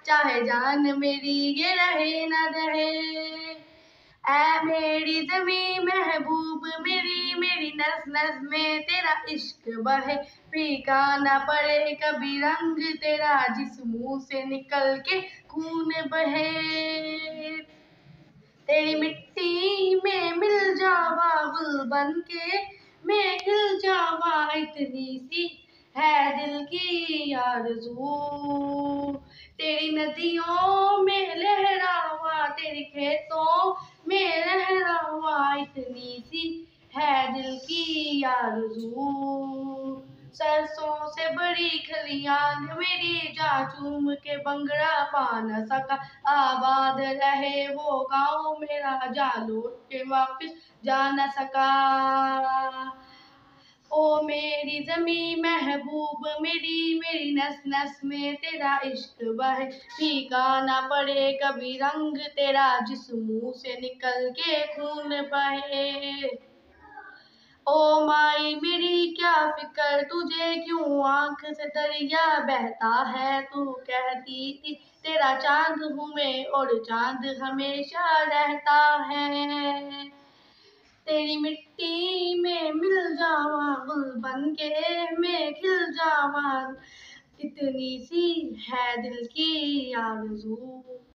चाहे जान मेरी ये रहे न रहे। ऐ मेरी ज़मीं महबूब मेरी, मेरी नस नस में तेरा इश्क बहे। फीका न पड़े कभी रंग तेरा, जिस मुँह से निकल के खून बहे। तेरी मिट्टी में मिल जावा गुल बन के, मैं खिल जावा, इतनी सी है दिल की आरज़ू। तेरी नदियों में लहरावा, तेरे खेतों में लहरावा, इतनी सी है दिल की आरज़ू। सरसों से बड़ी खलियान मेरी, जा चूम के बंगड़ा पा न सका। आबाद रहे वो गाँव मेरा, जा लौट के वापिस जा न सका। ओ मेरी ज़मीं महबूब मेरी, मेरी नस नस में तेरा इश्क बहे। फीका न पड़े कभी रंग तेरा, जिस मुँह से निकल के खून बहे। ओ माई मेरी क्या फिक्र तुझे, क्यों आँख से दरिया बहता है। तू कहती थी तेरा चाँद हूँ मैं, और चाँद हमेशा रहता है। तेरी मिट्टी में मिल जावा गुल बन के, मैं खिल जावा, इतनी सी है दिल की आरज़ू।